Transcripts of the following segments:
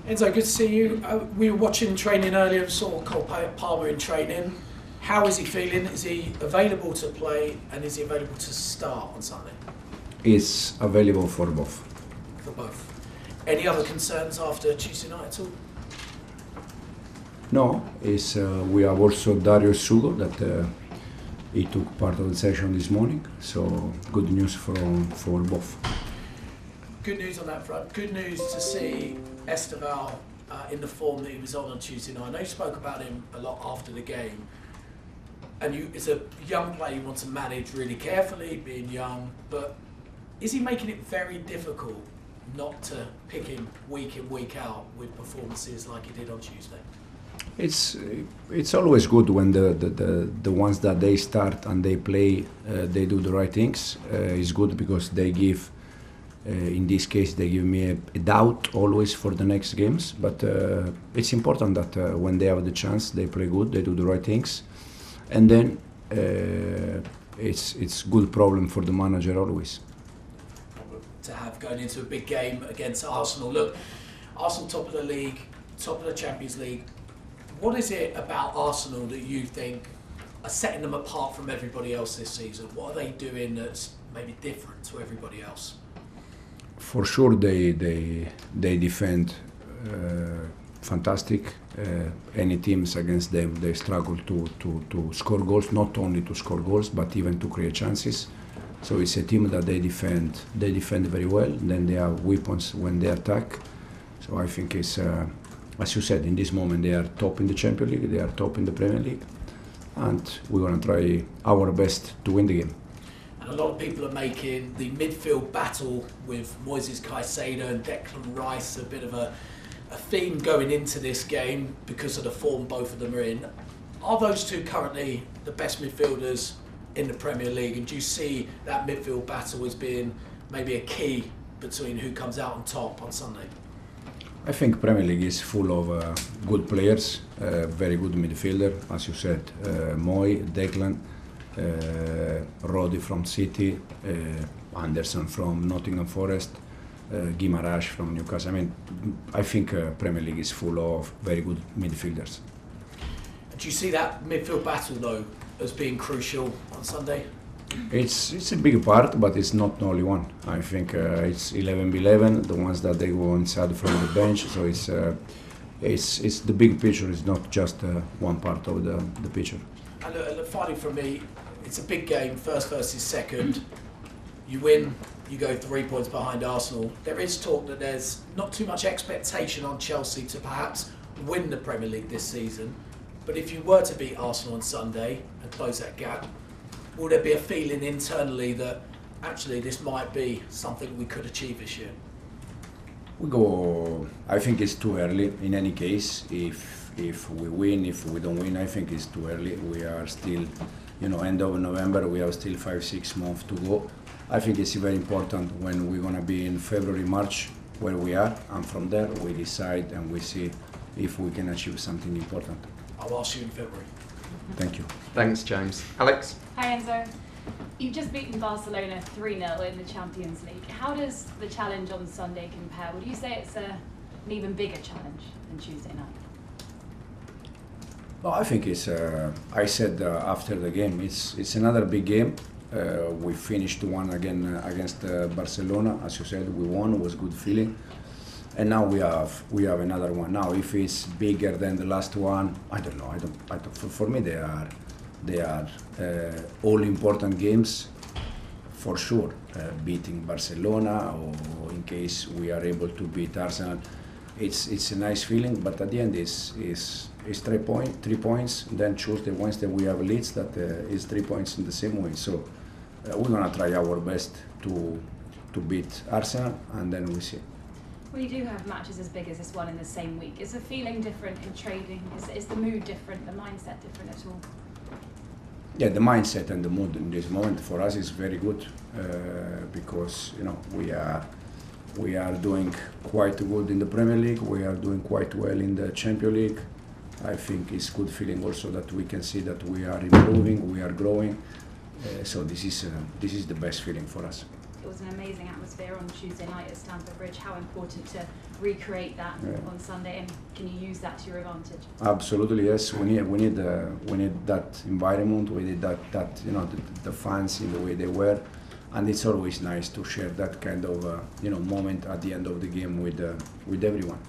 Enzo, good to see you. We were watching training earlier, saw Cole Palmer in training. How is he feeling? Is he available to play, and is he available to start on Sunday? Is available for both. For both. Any other concerns after Tuesday night at all? No, we have also Dario Sugo that he took part of the session this morning, so good news for both. Good news on that front. Good news to see Esteval in the form that he was on Tuesday night. I know you spoke about him a lot after the game, and it's a young player you want to manage really carefully, being young, but is he making it very difficult not to pick him week in, week out with performances like he did on Tuesday? It's always good when the ones that they start and they play, they do the right things. It's good because they give, in this case, they give me a doubt always for the next games. But it's important that when they have the chance, they play good, they do the right things, and then it's good problem for the manager always. To have going into a big game against Arsenal. Look, Arsenal top of the league, top of the Champions League. What is it about Arsenal that you think are setting them apart from everybody else this season? What are they doing that's maybe different to everybody else? For sure, they defend fantastic. Any teams against them, they struggle to score goals, not only to score goals, but even to create chances. So it's a team that they defend very well. Then they have weapons when they attack. So I think it's, as you said, in this moment they are top in the Champions League, they are top in the Premier League, and we're going to try our best to win the game. And a lot of people are making the midfield battle with Moises Caicedo and Declan Rice a bit of a theme going into this game because of the form both of them are in. Are those two currently the best midfielders in the Premier League, and do you see that midfield battle as being maybe a key between who comes out on top on Sunday? I think Premier League is full of good players, very good midfielder, as you said, Moy, Declan, Roddy from City, Anderson from Nottingham Forest, Guimaraes from Newcastle. I mean, I think Premier League is full of very good midfielders. Do you see that midfield battle though as being crucial on Sunday? It's a big part, but it's not the only one. I think it's 11v11, the ones that they go inside from the bench. So it's the big picture. It's not just one part of the picture. And finally, for me, it's a big game. First versus second. You win, you go 3 points behind Arsenal. There is talk that there's not too much expectation on Chelsea to perhaps win the Premier League this season. But if you were to beat Arsenal on Sunday and close that gap, will there be a feeling internally that actually this might be something we could achieve this year? I think it's too early in any case. If we win, if we don't win, I think it's too early. We are still, end of November, we have still 5-6 months to go. I think it's very important when we're going to be in February, March, where we are, and from there we decide and we see if we can achieve something important. I'll ask you in February. Thank you. Thanks, James. Alex? Hi, Enzo. You've just beaten Barcelona 3-0 in the Champions League. How does the challenge on Sunday compare? Would you say it's an even bigger challenge than Tuesday night? Well, I think it's, I said after the game, it's another big game. We finished one again against Barcelona. As you said, we won, it was a good feeling. And now we have another one. Now, if it's bigger than the last one, I don't know. I don't. For me, they are all important games, for sure. Beating Barcelona, or in case we are able to beat Arsenal, it's a nice feeling. But at the end, is 3 points. Then Tuesday, Wednesday, we have Leeds that is 3 points in the same way. So we're gonna try our best to beat Arsenal, and then we see. Well, you do have matches as big as this one in the same week. Is the feeling different in trading? Is the mood different, the mindset different at all? Yeah, the mindset and the mood in this moment for us is very good because we are doing quite good in the Premier League. We are doing quite well in the Champions League. I think it's good feeling also that we can see that we are improving, we are growing. So this is the best feeling for us. It was an amazing atmosphere on Tuesday night at Stamford Bridge. How important to recreate that on Sunday, and can you use that to your advantage? Absolutely, yes. We need that environment. We need that the fans in the way they were, and it's always nice to share that kind of moment at the end of the game with everyone.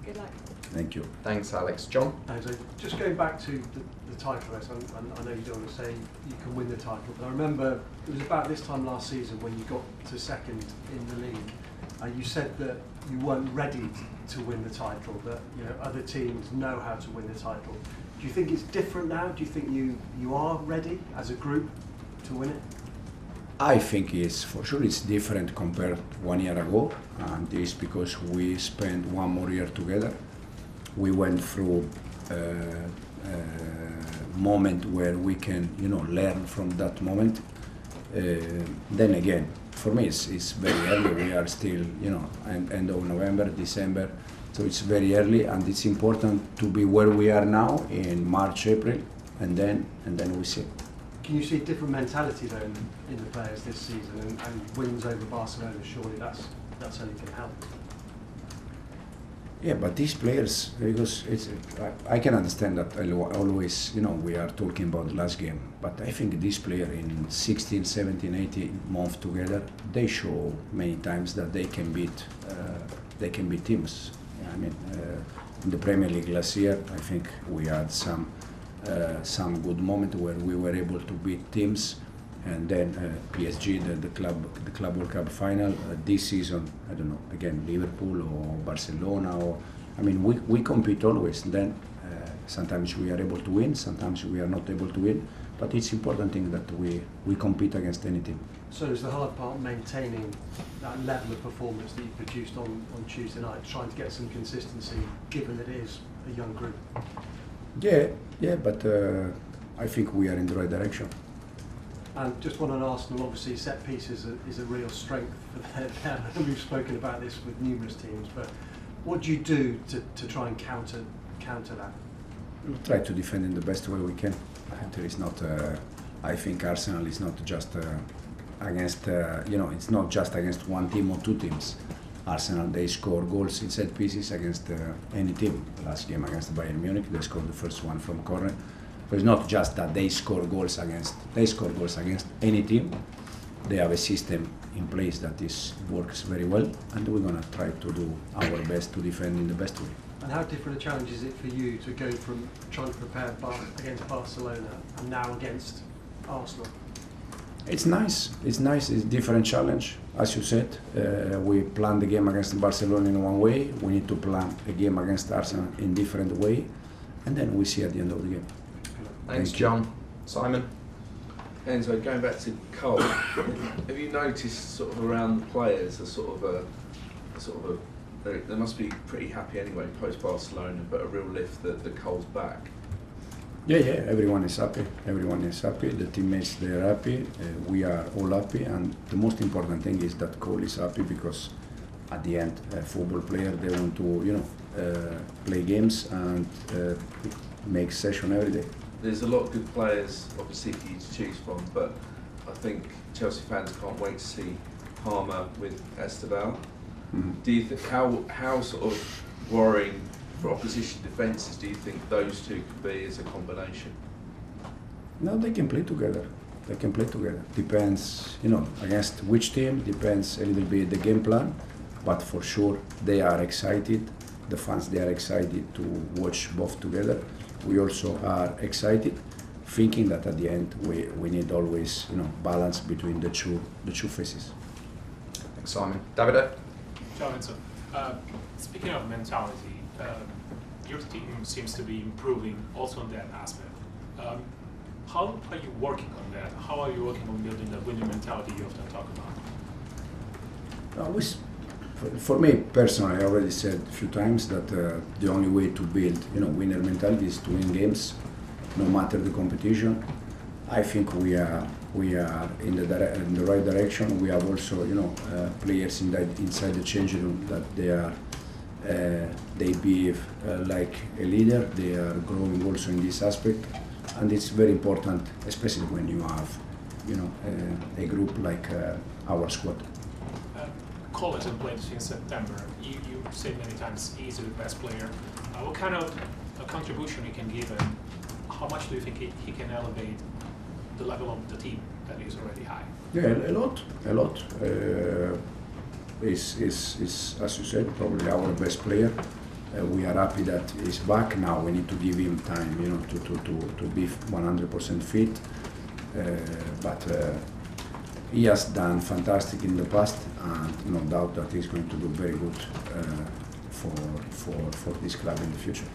Good luck. Thank you. Thanks, Alex. John? So just going back to the title race, I know you don't want to say you can win the title, but I remember it was about this time last season when you got to second in the league. You said that you weren't ready to win the title, that other teams know how to win the title. Do you think it's different now? Do you think you are ready as a group to win it? I think for sure it's different compared 1 year ago, and this because we spent one more year together. We went through a moment where we can learn from that moment. Then again, for me it's very early. We are still end of November, December, so it's very early, and it's important to be where we are now in March, April, and then we see. Can you see a different mentality though in the players this season, and wins over Barcelona? Surely that's only going to help. Yeah, but these players, because I can understand that always, we are talking about the last game, but I think these players in 16, 17, 18 months together, they show many times that they can beat teams. I mean, in the Premier League last year, I think we had some good moment where we were able to beat teams, and then PSG, the Club World Cup final. This season, I don't know, again Liverpool or Barcelona, we compete always. Then sometimes we are able to win, sometimes we are not able to win, but it's important thing that we compete against any team. So is the hard part maintaining that level of performance that you produced on Tuesday night, trying to get some consistency, given that it is a young group? Yeah, but I think we are in the right direction. And just one on Arsenal, obviously set pieces is a real strength for them. We've spoken about this with numerous teams, but what do you do to try and counter that? We'll try to defend in the best way we can. There is not. I think Arsenal is not just against. It's not just against one team or two teams. Arsenal, they score goals in set pieces against any team. Last game against Bayern Munich, they scored the first one from corner. But it's not just that they score goals against any team. They have a system in place that works very well, and we're going to try to do our best to defend in the best way. And how different a challenge is it for you to go from trying to prepare against Barcelona and now against Arsenal? It's nice. It's a different challenge. As you said, we planned the game against Barcelona in one way. We need to plan a game against Arsenal in different way, and then we see at the end of the game. Thanks, John. Simon? Enzo, going back to Cole, have you noticed sort of around the players they must be pretty happy anyway post Barcelona, but a real lift that Cole's back? Yeah, everyone is happy. The teammates, they are happy. We are all happy, and the most important thing is that Cole is happy, because at the end, a football player, they want to play games and make session every day. There's a lot of good players, obviously, for you to choose from, but I think Chelsea fans can't wait to see Palmer with Esteban. Mm-hmm. Do you think how sort of worrying for opposition defences do you think those two could be as a combination? No, they can play together. Depends, against which team. Depends a little bit the game plan, but for sure they are excited. The fans, they are excited to watch both together. We also are excited, thinking that at the end we need always balance between the two faces. Thanks, Simon. Davide? Ciao, Enzo. Speaking of mentality, your team seems to be improving also on that aspect. How are you working on that? How are you working on building the winning mentality you often talk about? For me personally, I already said a few times that the only way to build winner mentality is to win games, no matter the competition. I think we are in the right direction. We have also players inside the changing room that they behave like a leader. They are growing also in this aspect, and it's very important, especially when you have a group like our squad. Cole hasn't played since September. You said many times he's the best player. What kind of contribution he can give, and how much do you think he can elevate the level of the team that is already high? Yeah, a lot. Is as you said, probably our best player. We are happy that he's back now. We need to give him time, to be 100% fit. But he has done fantastic in the past, and no doubt that he's going to do very good for this club in the future.